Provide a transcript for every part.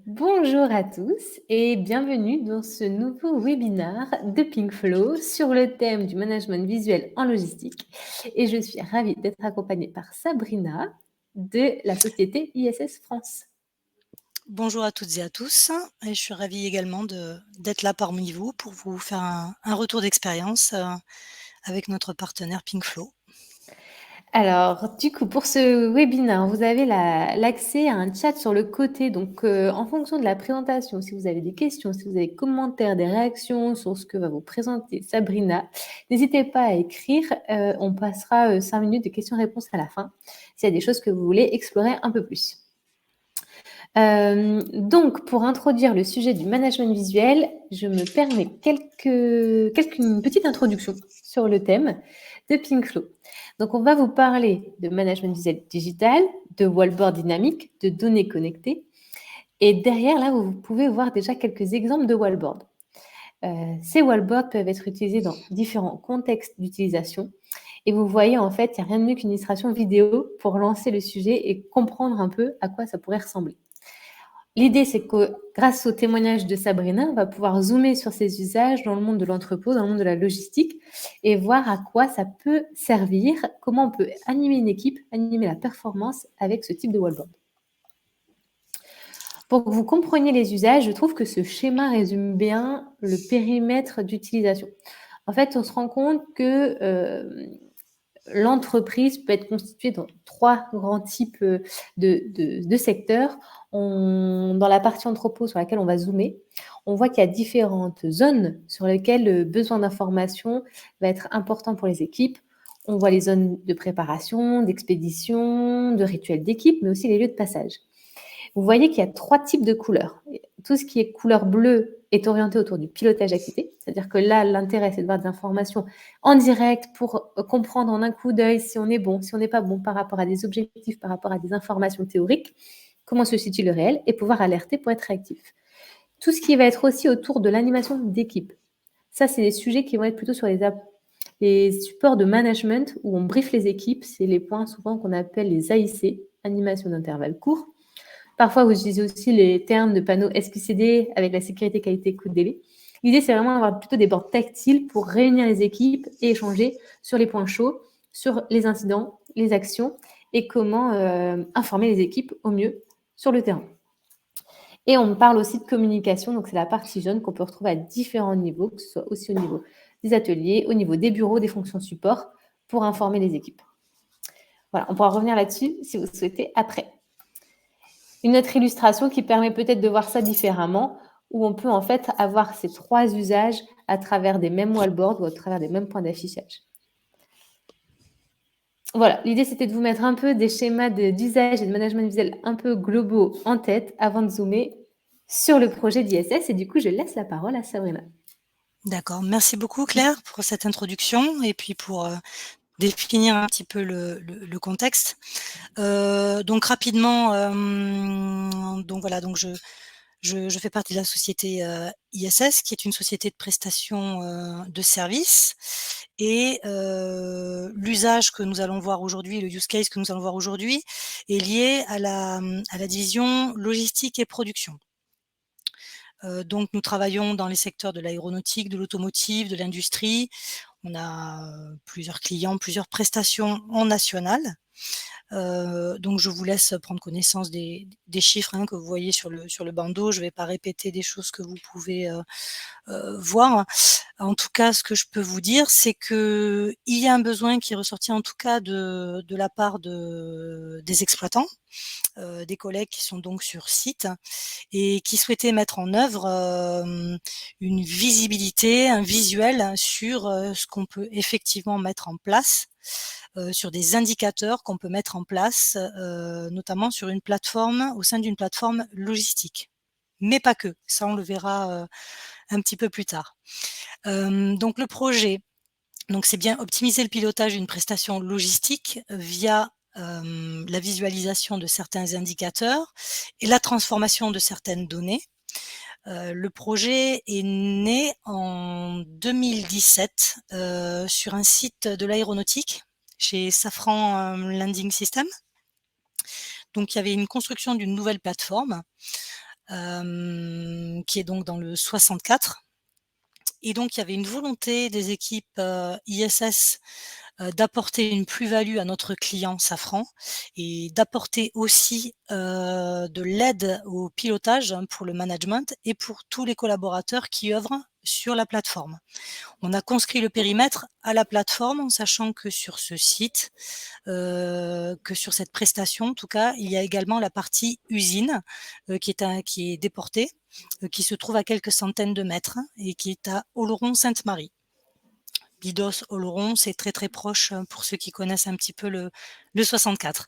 Bonjour à tous et bienvenue dans ce nouveau webinaire de Pinkflow sur le thème du management visuel en logistique. Et je suis ravie d'être accompagnée par Sabrina de la société ISS France. Bonjour à toutes et à tous, et je suis ravie également d'être là parmi vous pour vous faire un retour d'expérience, avec notre partenaire Pinkflow. Alors, du coup, pour ce webinaire, vous avez l'accès à un chat sur le côté. Donc, en fonction de la présentation, si vous avez des questions, si vous avez des commentaires, des réactions sur ce que va vous présenter Sabrina, n'hésitez pas à écrire. On passera 5 minutes de questions-réponses à la fin, s'il y a des choses que vous voulez explorer un peu plus. Donc, pour introduire le sujet du management visuel, je me permets une petite introduction sur le thème de Pinkflow. Donc, on va vous parler de management visuel digital, de wallboard dynamique, de données connectées. Et derrière, là, vous pouvez voir déjà quelques exemples de wallboard. Ces wallboards peuvent être utilisés dans différents contextes d'utilisation. Et vous voyez, en fait, il n'y a rien de mieux qu'une illustration vidéo pour lancer le sujet et comprendre un peu à quoi ça pourrait ressembler. L'idée, c'est que grâce au témoignage de Sabrina, on va pouvoir zoomer sur ces usages dans le monde de l'entrepôt, dans le monde de la logistique, et voir à quoi ça peut servir, comment on peut animer une équipe, animer la performance avec ce type de wallboard. Pour que vous compreniez les usages, je trouve que ce schéma résume bien le périmètre d'utilisation. En fait, on se rend compte que l'entreprise peut être constituée dans 3 grands types de secteurs. Dans la partie entrepôt sur laquelle on va zoomer, on voit qu'il y a différentes zones sur lesquelles le besoin d'information va être important pour les équipes. On voit les zones de préparation, d'expédition, de rituels d'équipe, mais aussi les lieux de passage. Vous voyez qu'il y a 3 types de couleurs. Tout ce qui est couleur bleue est orienté autour du pilotage d'activité, c'est-à-dire que là, l'intérêt, c'est de voir des informations en direct pour comprendre en un coup d'œil si on est bon, si on n'est pas bon par rapport à des objectifs, par rapport à des informations théoriques, comment se situe le réel, et pouvoir alerter pour être réactif. Tout ce qui va être aussi autour de l'animation d'équipe. Ça, c'est des sujets qui vont être plutôt sur les supports de management où on briefe les équipes. C'est les points souvent qu'on appelle les AIC, animation d'intervalle court. Parfois, vous utilisez aussi les termes de panneaux SQCD avec la sécurité, qualité, coût, délai. L'idée, c'est vraiment d'avoir plutôt des bords tactiles pour réunir les équipes et échanger sur les points chauds, sur les incidents, les actions et comment informer les équipes au mieux sur le terrain. Et on parle aussi de communication, donc c'est la partie jaune qu'on peut retrouver à différents niveaux, que ce soit aussi au niveau des ateliers, au niveau des bureaux, des fonctions support, pour informer les équipes. Voilà, on pourra revenir là-dessus si vous souhaitez après. Une autre illustration qui permet peut-être de voir ça différemment, où on peut en fait avoir ces 3 usages à travers des mêmes wallboards ou à travers des mêmes points d'affichage. Voilà, l'idée c'était de vous mettre un peu des schémas d'usage et de management visuel un peu globaux en tête avant de zoomer sur le projet d'ISS. Et du coup, je laisse la parole à Sabrina. D'accord, merci beaucoup Claire pour cette introduction et puis pour, définir un petit peu le contexte. Donc rapidement, donc voilà, donc je fais partie de la société, ISS, qui est une société de prestation, de services et l'usage que nous allons voir aujourd'hui, le use case que nous allons voir aujourd'hui est lié à la division logistique et production. Donc nous travaillons dans les secteurs de l'aéronautique, de l'automotive, de l'industrie. On a, plusieurs clients, plusieurs prestations en national. Donc je vous laisse prendre connaissance des chiffres, hein, que vous voyez sur le bandeau. Je ne vais pas répéter des choses que vous pouvez, voir. En tout cas, ce que je peux vous dire, c'est qu'il y a un besoin qui est ressorti en tout cas de la part des exploitants, des collègues qui sont donc sur site et qui souhaitaient mettre en œuvre, une visibilité, un visuel sur, ce qu'on peut effectivement mettre en place, sur des indicateurs qu'on peut mettre en place, notamment sur une plateforme, au sein d'une plateforme logistique. Mais pas que, ça on le verra, un petit peu plus tard. Donc le projet, donc c'est bien optimiser le pilotage d'une prestation logistique via, la visualisation de certains indicateurs et la transformation de certaines données. Le projet est né en 2017, sur un site de l'aéronautique, chez Safran, Landing System. Donc il y avait une construction d'une nouvelle plateforme qui est donc dans le 64. Et donc, il y avait une volonté des équipes ISS d'apporter une plus-value à notre client Safran et d'apporter aussi de l'aide au pilotage pour le management et pour tous les collaborateurs qui œuvrent sur la plateforme. On a conscrit le périmètre à la plateforme en sachant que sur ce site, que sur cette prestation en tout cas, il y a également la partie usine qui est déportée, qui se trouve à quelques centaines de mètres et qui est à Oloron-Sainte-Marie. Bidos, Oloron, c'est très très proche pour ceux qui connaissent un petit peu le 64.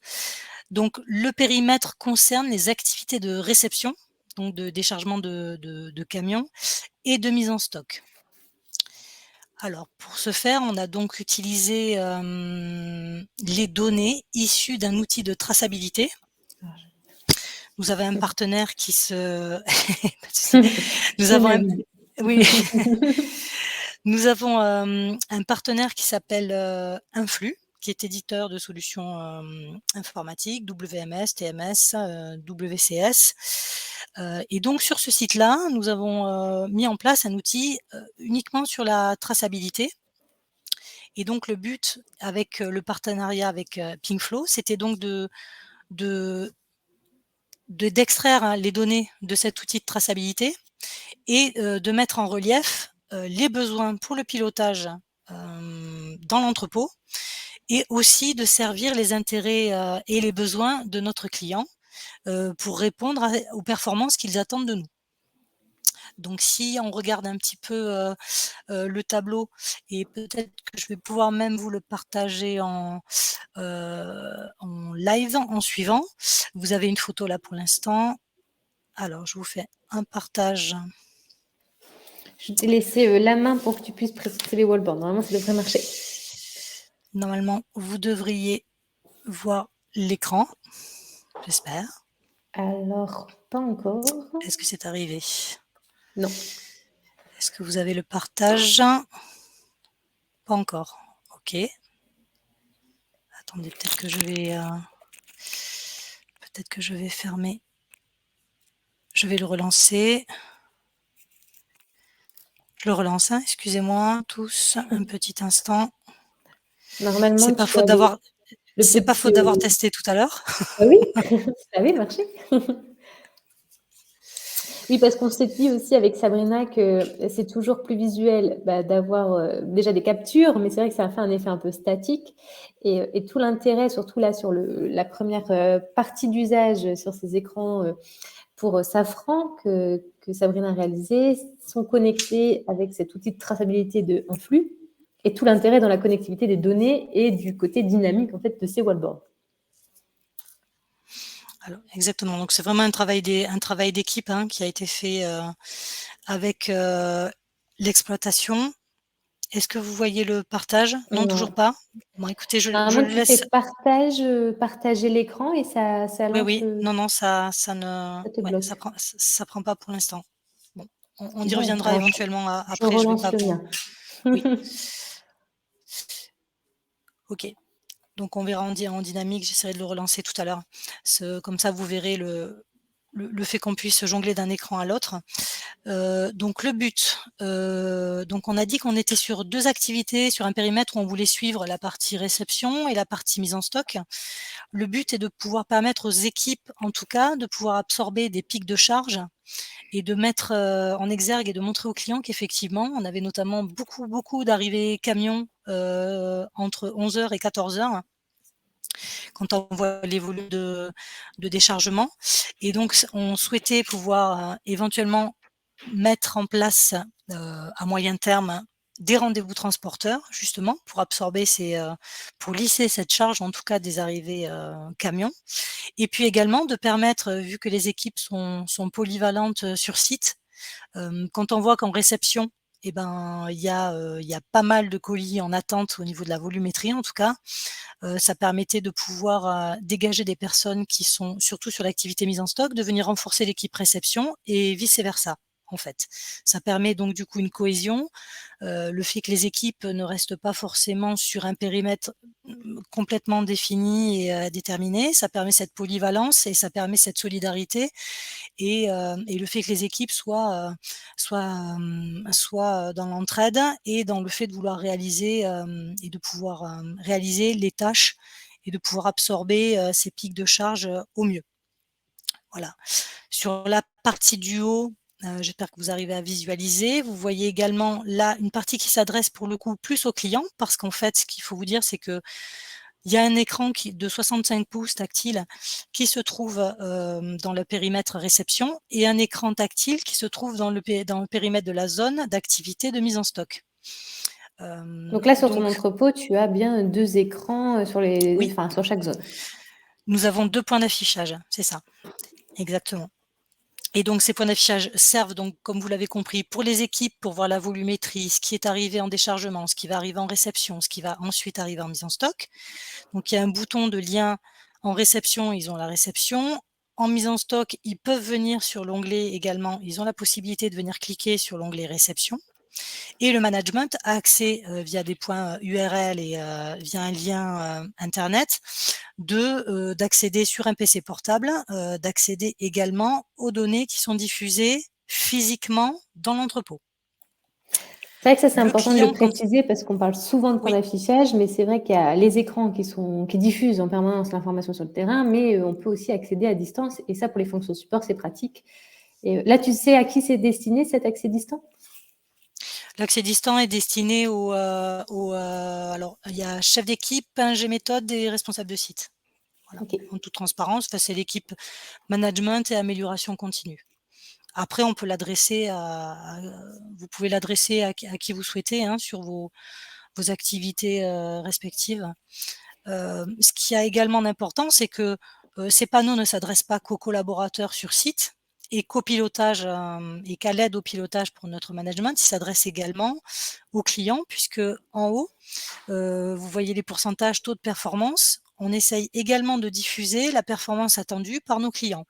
Donc le périmètre concerne les activités de réception, donc de déchargement de camions et de mise en stock. Alors pour ce faire, on a donc utilisé les données issues d'un outil de traçabilité. Nous avons un partenaire qui se... Nous avons un... Oui. Nous avons un partenaire qui s'appelle Influx, qui est éditeur de solutions informatiques, WMS, TMS, WCS. Et donc sur ce site-là, nous avons mis en place un outil uniquement sur la traçabilité. Et donc le but avec le partenariat avec Pingflow, c'était donc d'extraire les données de cet outil de traçabilité et de mettre en relief les besoins pour le pilotage dans l'entrepôt et aussi de servir les intérêts et les besoins de notre client pour répondre aux performances qu'ils attendent de nous. Donc si on regarde un petit peu le tableau, et peut-être que je vais pouvoir même vous le partager en live en suivant. Vous avez une photo là pour l'instant. Alors je vous fais un partage. Je t'ai laissé la main pour que tu puisses préciser les wallboards. Normalement, ça devrait marcher. Normalement, vous devriez voir l'écran, j'espère. Alors, pas encore. Est-ce que c'est arrivé? Non. Est-ce que vous avez le partage? Pas encore. Ok. Attendez, peut-être que je vais fermer. Je vais le relancer. Je le relance, hein, excusez-moi tous, un petit instant. Normalement, c'est pas faute d'avoir testé tout à l'heure. Ah oui, ça avait marché. Oui, parce qu'on s'est dit aussi avec Sabrina que c'est toujours plus visuel d'avoir déjà des captures, mais c'est vrai que ça fait un effet un peu statique. Et tout l'intérêt, surtout là sur la première partie d'usage sur ces écrans pour Safran que Sabrina a réalisé, sont connectés avec cet outil de traçabilité en flux et tout l'intérêt dans la connectivité des données et du côté dynamique en fait de ces wallboards. Alors, exactement. Donc c'est vraiment un travail d'équipe qui a été fait avec l'exploitation. Est-ce que vous voyez le partage? Non, toujours pas. Bon, écoutez, je le laisse. Partager l'écran et ça lance. Oui. Non, ça ne. Ça te bloque. Ça prend pas pour l'instant. Bon, on y Bon, reviendra alors éventuellement après. Je relance le mien. Oui. Ok. Donc on verra en dynamique. J'essaierai de le relancer tout à l'heure. Comme ça, vous verrez le fait qu'on puisse jongler d'un écran à l'autre. Donc le but, donc on a dit qu'on était sur 2 activités, sur un périmètre où on voulait suivre la partie réception et la partie mise en stock. Le but est de pouvoir permettre aux équipes, en tout cas, de pouvoir absorber des pics de charge et de mettre en exergue et de montrer aux clients qu'effectivement, on avait notamment beaucoup d'arrivées camions entre 11h et 14h quand on voit les volumes de déchargement. Et donc, on souhaitait pouvoir éventuellement mettre en place à moyen terme des rendez-vous transporteurs, justement, pour absorber pour lisser cette charge, en tout cas des arrivées camions. Et puis également de permettre, vu que les équipes sont polyvalentes sur site, quand on voit qu'en réception, il y a pas mal de colis en attente au niveau de la volumétrie, en tout cas, ça permettait de pouvoir dégager des personnes qui sont surtout sur l'activité mise en stock, de venir renforcer l'équipe réception et vice versa. En fait, ça permet donc du coup une cohésion, le fait que les équipes ne restent pas forcément sur un périmètre complètement défini et déterminé, ça permet cette polyvalence et ça permet cette solidarité et le fait que les équipes soient dans l'entraide et dans le fait de vouloir réaliser et de pouvoir réaliser les tâches et de pouvoir absorber ces pics de charge au mieux. Voilà. Sur la partie du haut, j'espère que vous arrivez à visualiser. Vous voyez également là une partie qui s'adresse pour le coup plus aux clients, parce qu'en fait, ce qu'il faut vous dire, c'est que il y a un écran de 65 pouces tactile qui se trouve dans le périmètre réception et un écran tactile qui se trouve dans le périmètre de la zone d'activité de mise en stock. Donc là, sur ton entrepôt, tu as bien 2 écrans sur Oui. sur chaque zone. Nous avons 2 points d'affichage, c'est ça, exactement. Et donc ces points d'affichage servent donc, comme vous l'avez compris, pour les équipes, pour voir la volumétrie, ce qui est arrivé en déchargement, ce qui va arriver en réception, ce qui va ensuite arriver en mise en stock. Donc il y a un bouton de lien en réception, ils ont la réception. En mise en stock, ils peuvent venir sur l'onglet également, ils ont la possibilité de venir cliquer sur l'onglet réception. Et le management a accès via des points URL et via un lien internet d'accéder sur un PC portable, d'accéder également aux données qui sont diffusées physiquement dans l'entrepôt. C'est vrai que ça, c'est important de le préciser parce qu'on parle souvent de points d'affichage, mais c'est vrai qu'il y a les écrans qui diffusent en permanence l'information sur le terrain, mais on peut aussi accéder à distance. Et ça, pour les fonctions support, c'est pratique. Et là, tu sais à qui c'est destiné cet accès distant? L'accès distant est destiné alors, il y a chef d'équipe, ingé méthode et responsable de site. Voilà. Okay. En toute transparence, c'est l'équipe management et amélioration continue. Après, on peut l'adresser vous pouvez l'adresser à qui vous souhaitez sur vos activités respectives. Ce qui a également d'important, c'est que ces panneaux ne s'adressent pas qu'aux collaborateurs sur site et qu'au pilotage et qu'à l'aide au pilotage pour notre management, il s'adresse également aux clients, puisque en haut, vous voyez les pourcentages taux de performance. On essaye également de diffuser la performance attendue par nos clients,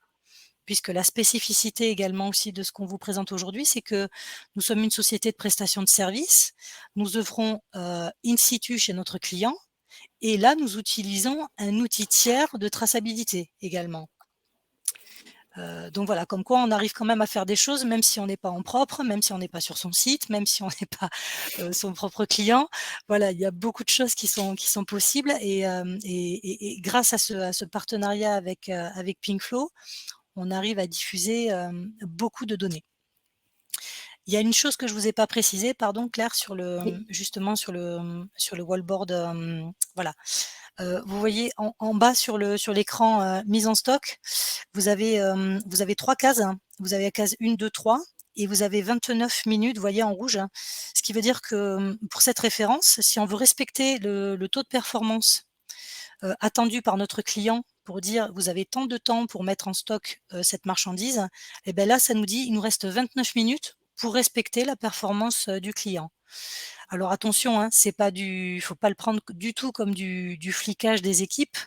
puisque la spécificité également aussi de ce qu'on vous présente aujourd'hui, c'est que nous sommes une société de prestation de services. Nous œuvrons in situ chez notre client. Et là, nous utilisons un outil tiers de traçabilité également. Donc voilà, comme quoi on arrive quand même à faire des choses, même si on n'est pas en propre, même si on n'est pas sur son site, même si on n'est pas son propre client. Voilà, il y a beaucoup de choses qui sont possibles et grâce à ce partenariat avec Pinkflow, on arrive à diffuser beaucoup de données. Il y a une chose que je vous ai pas précisée, pardon Claire, justement sur le wallboard, voilà. Vous voyez en bas sur l'écran mise en stock, vous avez 3 cases. Vous avez la case 1, 2, 3 et vous avez 29 minutes, vous voyez en rouge. Ce qui veut dire que pour cette référence, si on veut respecter le taux de performance attendu par notre client pour dire vous avez tant de temps pour mettre en stock cette marchandise, et bien là, ça nous dit il nous reste 29 minutes pour respecter la performance du client. Alors attention, c'est pas faut pas le prendre du tout comme du flicage des équipes.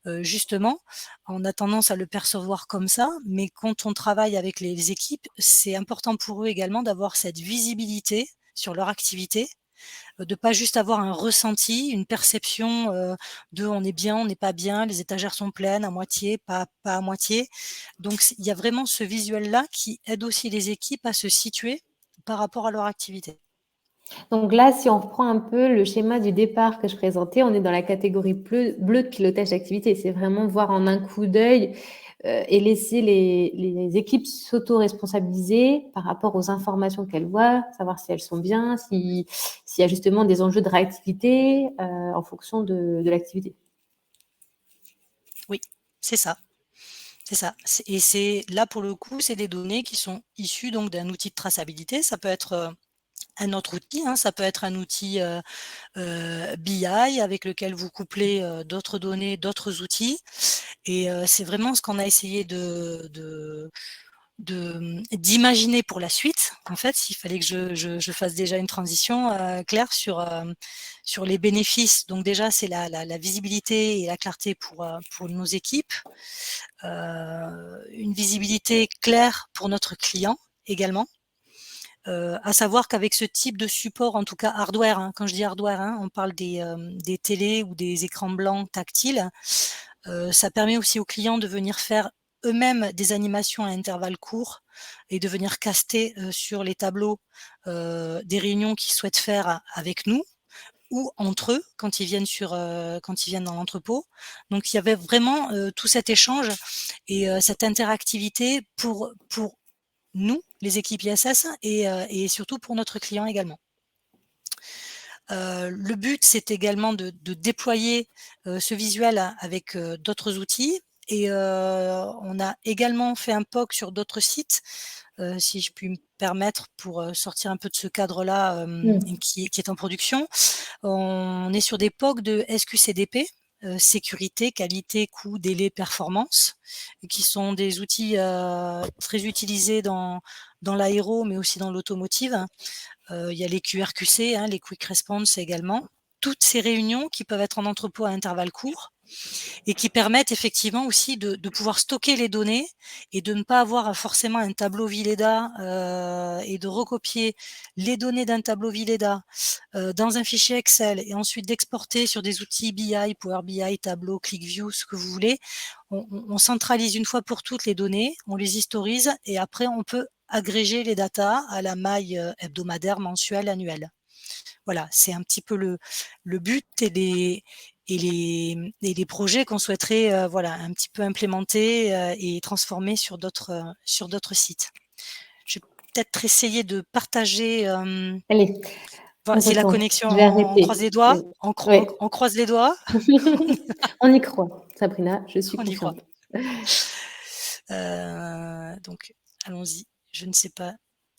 Justement, on a tendance à le percevoir comme ça, mais quand on travaille avec les équipes, c'est important pour eux également d'avoir cette visibilité sur leur activité, de pas juste avoir un ressenti, une perception de on est bien, on n'est pas bien, les étagères sont pleines à moitié, pas à moitié. Donc il y a vraiment ce visuel-là qui aide aussi les équipes à se situer par rapport à leur activité. Donc là, si on reprend un peu le schéma du départ que je présentais, on est dans la catégorie bleue de pilotage d'activité. C'est vraiment voir en un coup d'œil et laisser les équipes s'auto-responsabiliser par rapport aux informations qu'elles voient, savoir si elles sont bien, s'il y a justement des enjeux de réactivité en fonction de l'activité. Oui, c'est ça. C'est ça. Et c'est là, pour le coup, c'est des données qui sont issues donc d'un outil de traçabilité. Ça peut être un autre outil, ça peut être un outil BI avec lequel vous couplez d'autres données, d'autres outils. Et c'est vraiment ce qu'on a essayé d'imaginer pour la suite. En fait, s'il fallait que je fasse déjà une transition claire sur les bénéfices. Donc déjà, c'est la visibilité et la clarté pour nos équipes. Une visibilité claire pour notre client également. À savoir qu'avec ce type de support, en tout cas hardware, quand je dis hardware, on parle des télés ou des écrans blancs tactiles, ça permet aussi aux clients de venir faire eux-mêmes des animations à intervalles courts et de venir caster sur les tableaux des réunions qu'ils souhaitent faire avec nous ou entre eux quand ils viennent quand ils viennent dans l'entrepôt. Donc il y avait vraiment tout cet échange et cette interactivité pour nous, les équipes ISS, et surtout pour notre client également. Le but, c'est également de déployer ce visuel avec d'autres outils. Et on a également fait un POC sur d'autres sites, si je puis me permettre, pour sortir un peu de ce cadre-là qui est en production. On est sur des POC de SQCDP, sécurité, qualité, coût, délai, performance, qui sont des outils très utilisés dans l'aéro, mais aussi dans l'automotive. Il y a les QRQC, les Quick Response également. Toutes ces réunions qui peuvent être en entrepôt à intervalles courts et qui permettent effectivement aussi de pouvoir stocker les données et de ne pas avoir forcément un tableau Vileda et de recopier les données d'un tableau Vileda dans un fichier Excel et ensuite d'exporter sur des outils BI, Power BI, Tableau, ClickView, ce que vous voulez. On centralise une fois pour toutes les données, on les historise et après on peut agréger les datas à la maille hebdomadaire, mensuelle, annuelle. Voilà, c'est un petit peu le but et les projets qu'on souhaiterait un petit peu implémenter et transformer sur d'autres sites. Je vais peut-être essayer de partager. Allez, on Si la retourne. connexion, Je vais on croise arrêter. les doigts, Ouais. on croise les doigts. On y croit, Sabrina, je suis On y croit. confiante. Donc, allons-y. Je ne sais pas.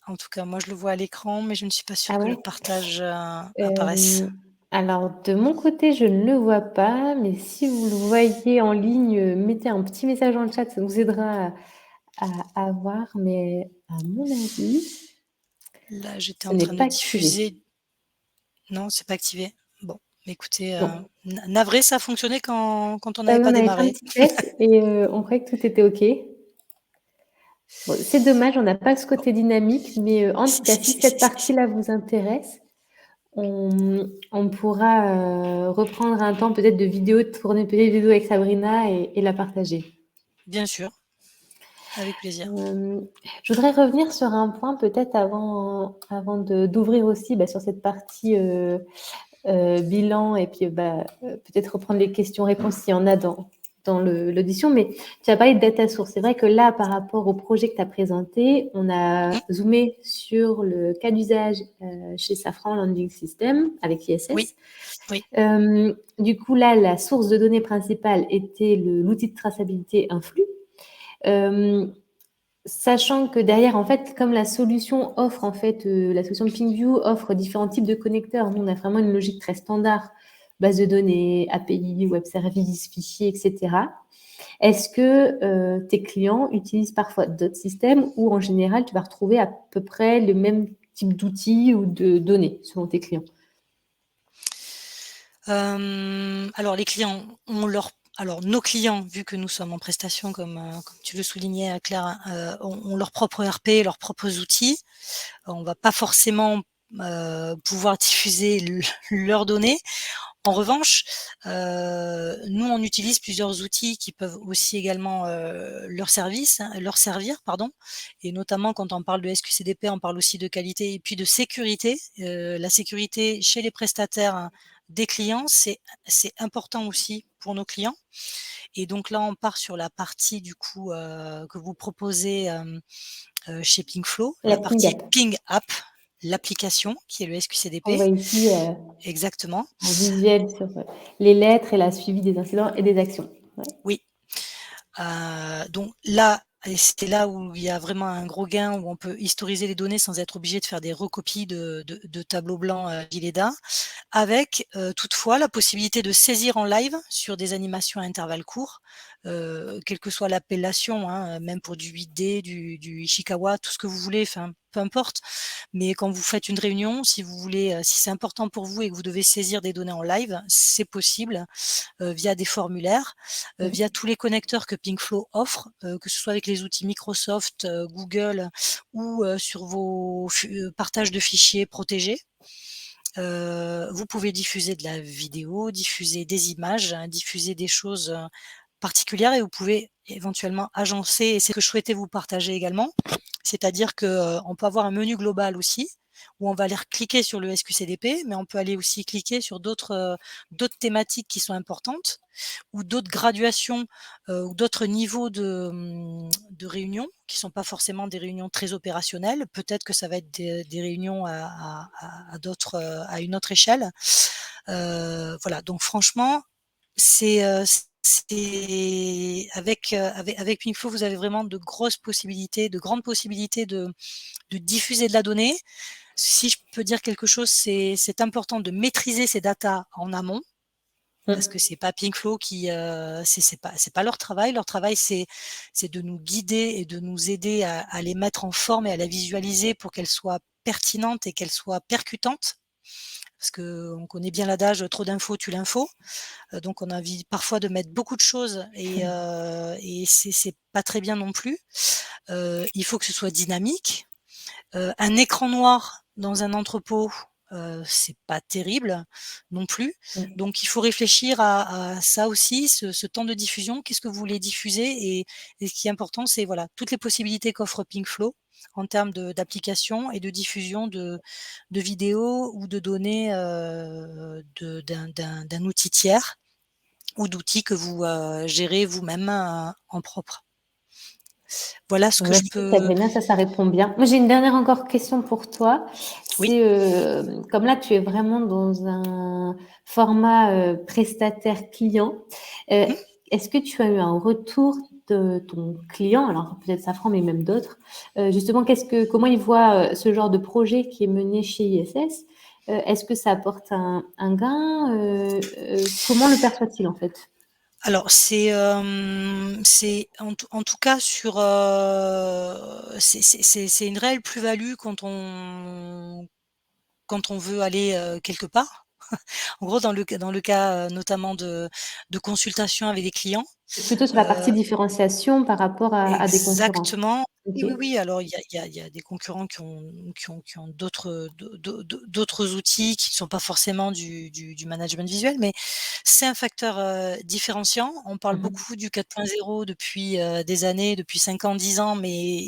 En tout cas, moi, je le vois à l'écran, mais je ne suis pas sûre Ah que le ouais? partage apparaisse. Alors, de mon côté, je ne le vois pas, mais si vous le voyez en ligne, mettez un petit message dans le chat, ça nous aidera à voir, mais à mon avis, Là, j'étais ce en n'est train de pas activé. diffuser. Non, c'est pas activé. Bon, écoutez, Non. navré, ça a fonctionné quand on Bah n'avait oui, pas on avait fait un démarré. petit test et on croyait que tout était OK. Bon, c'est dommage, on n'a pas ce Bon. côté dynamique, mais en tout cas, si cette Si. partie-là vous intéresse, on pourra reprendre un temps peut-être de vidéo, tourner une petite vidéo avec Sabrina et la partager. Bien sûr, avec plaisir. Je voudrais revenir sur un point peut-être avant d'ouvrir aussi sur cette partie bilan et puis peut-être reprendre les questions-réponses s'il y en a dans l'audition. Mais tu as parlé de data source. C'est vrai que là, par rapport au projet que tu as présenté, on a zoomé sur le cas d'usage chez Safran Landing System avec ISS. Oui. Du coup, là, la source de données principale était l'outil de traçabilité Influx. Sachant que derrière, en fait, comme la solution offre, en fait, la solution de PingView offre différents types de connecteurs, nous, on a vraiment une logique très standard, base de données, API, web service, fichiers, etc. Est-ce que tes clients utilisent parfois d'autres systèmes ou en général, tu vas retrouver à peu près le même type d'outils ou de données selon tes clients? Alors, les clients ont nos clients, vu que nous sommes en prestation, comme tu le soulignais, Claire, ont leur propre ERP, leurs propres outils. On va pas forcément pouvoir diffuser leurs données. En revanche, nous, on utilise plusieurs outils qui peuvent aussi également leur servir, pardon. Et notamment quand on parle de SQCDP, on parle aussi de qualité et puis de sécurité. La sécurité chez les prestataires des clients, c'est important aussi pour nos clients. Et donc là, on part sur la partie du coup que vous proposez chez Pingflow, La la Ping partie App. Ping App, l'application qui est le On SQCDP. voit ici Exactement. en visuel sur les lettres et la suivi des incidents et des actions. Ouais. Oui. Donc là, et c'est là où il y a vraiment un gros gain, où on peut historiser les données sans être obligé de faire des recopies de tableaux blancs Vileda, avec toutefois la possibilité de saisir en live sur des animations à intervalles courts, quelle que soit l'appellation, même pour du 8D, du Ishikawa, tout ce que vous voulez, enfin peu importe. Mais quand vous faites une réunion, si vous voulez, si c'est important pour vous et que vous devez saisir des données en live, c'est possible via des formulaires, via tous les connecteurs que Pingflow offre, que ce soit avec les outils Microsoft, Google ou sur vos partages de fichiers protégés. Vous pouvez diffuser de la vidéo, diffuser des images, diffuser des choses particulière et vous pouvez éventuellement agencer, et c'est ce que je souhaitais vous partager également. C'est-à-dire qu'on peut avoir un menu global aussi, où on va aller cliquer sur le SQCDP, mais on peut aller aussi cliquer sur d'autres thématiques qui sont importantes, ou d'autres graduations, ou d'autres niveaux de réunions, qui sont pas forcément des réunions très opérationnelles. Peut-être que ça va être des réunions à d'autres, à une autre échelle. Voilà, donc franchement, c'est avec Pinkflow, vous avez vraiment de grosses possibilités, de grandes possibilités de diffuser de la donnée. Si je peux dire quelque chose, c'est important de maîtriser ces datas en amont, parce que c'est pas Pinkflow qui, c'est pas leur travail. Leur travail, c'est de nous guider et de nous aider à les mettre en forme et à la visualiser pour qu'elle soit pertinente et qu'elle soit percutante. Parce que on connaît bien l'adage trop d'infos tue l'info. Donc on a envie parfois de mettre beaucoup de choses et c'est pas très bien non plus. Il faut que ce soit dynamique. Un écran noir dans un entrepôt, c'est pas terrible non plus. Donc il faut réfléchir à ça aussi, ce temps de diffusion. Qu'est-ce que vous voulez diffuser? Et ce qui est important, c'est voilà, toutes les possibilités qu'offre Pinkflow en termes d'applications et de diffusion de vidéos ou de données, d'un outil tiers ou d'outils que vous, gérez vous-même, en propre. Voilà ce que je Merci peux. Sabrina, ça répond bien. Moi, j'ai une dernière encore question pour toi. Oui. C'est comme là, tu es vraiment dans un format prestataire client. Est-ce que tu as eu un retour de ton client, alors peut-être Safran, mais même d'autres, justement, comment ils voient ce genre de projet qui est mené chez ISS? Est-ce que ça apporte un gain? Comment le perçoit-il en fait? Alors c'est en tout cas sur, c'est une réelle plus-value quand on veut aller, quelque part. En gros, dans le cas, notamment de consultation avec des clients. Plutôt sur la partie différenciation par rapport à des concurrents. Exactement. Oui, oui, OK. oui. Alors il y a des concurrents qui ont d'autres outils qui ne sont pas forcément du management visuel, mais c'est un facteur, différenciant. On parle beaucoup du 4.0 depuis, des années, depuis 5 ans, 10 ans, mais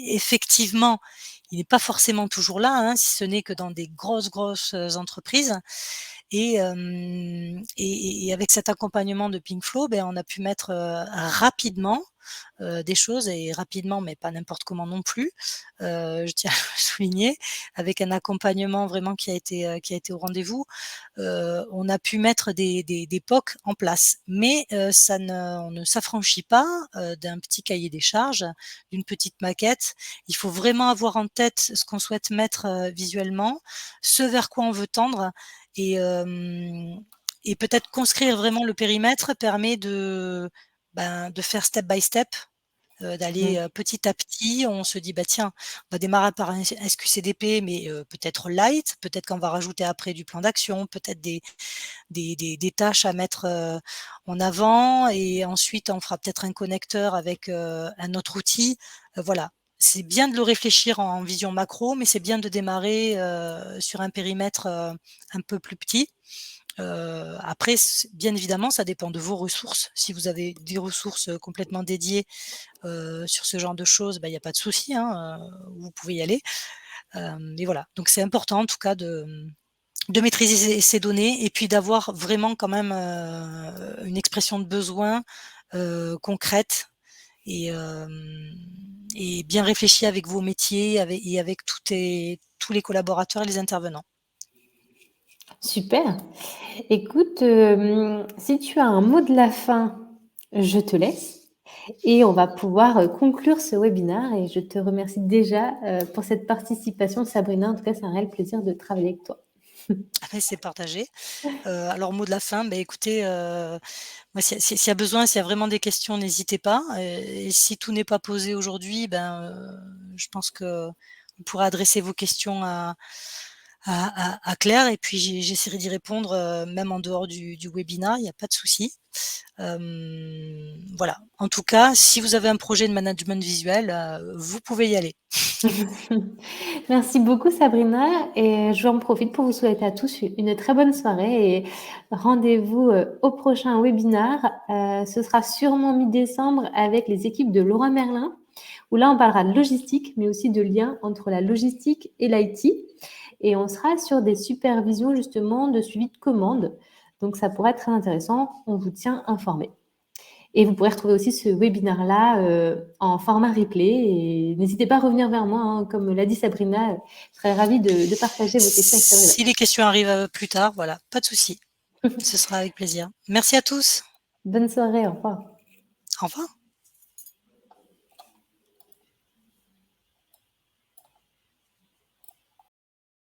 effectivement, il n'est pas forcément toujours là, hein, si ce n'est que dans des grosses entreprises. Et avec cet accompagnement de Pinkflow, on a pu mettre, rapidement, des choses, et rapidement, mais pas n'importe comment non plus, je tiens à le souligner, avec un accompagnement vraiment qui a été au rendez-vous. On a pu mettre des POC en place, mais on ne s'affranchit pas, d'un petit cahier des charges, d'une petite maquette. Il faut vraiment avoir en tête ce qu'on souhaite mettre, visuellement, ce vers quoi on veut tendre, et peut-être conscrire vraiment le périmètre permet de faire step by step, d'aller, petit à petit. On se dit: «Bah, tiens, on va démarrer par un SQCDP, mais peut-être light, peut-être qu'on va rajouter après du plan d'action, peut-être des tâches à mettre, en avant, et ensuite on fera peut-être un connecteur avec, un autre outil». Voilà. C'est bien de le réfléchir en vision macro, mais c'est bien de démarrer, sur un périmètre, un peu plus petit. Après bien évidemment, ça dépend de vos ressources. Si vous avez des ressources, complètement dédiées, sur ce genre de choses, il y a pas de souci, hein, vous pouvez y aller. Et voilà, donc c'est important en tout cas de maîtriser ces données, et puis d'avoir vraiment quand même, une expression de besoin, concrète, et bien réfléchie avec vos métiers, et avec tous les collaborateurs et les intervenants. Super. Écoute, si tu as un mot de la fin, je te laisse et on va pouvoir, conclure ce webinaire et je te remercie déjà, pour cette participation Sabrina. En tout cas, c'est un réel plaisir de travailler avec toi. C'est partagé. Alors mot de la fin, écoutez, moi s'il y a besoin, s'il y a vraiment des questions, n'hésitez pas, et si tout n'est pas posé aujourd'hui, je pense qu'on pourra adresser vos questions à Claire, et puis j'essaierai d'y répondre même en dehors du webinaire, il n'y a pas de souci. Voilà. En tout cas, si vous avez un projet de management visuel, vous pouvez y aller. Merci beaucoup Sabrina, et je en profite pour vous souhaiter à tous une très bonne soirée et rendez-vous au prochain webinaire. Ce sera sûrement mi-décembre avec les équipes de Laura Merlin, où là on parlera de logistique, mais aussi de lien entre la logistique et l'IT. Et on sera sur des supervisions justement de suivi de commandes. Donc ça pourrait être très intéressant, on vous tient informé. Et vous pourrez retrouver aussi ce webinaire-là en format replay. Et n'hésitez pas à revenir vers moi, hein, comme l'a dit Sabrina, je serais ravie de partager vos questions avec Sabrina. Si les questions arrivent plus tard, voilà, pas de souci. Ce sera avec plaisir. Merci à tous. Bonne soirée, au revoir. Au revoir.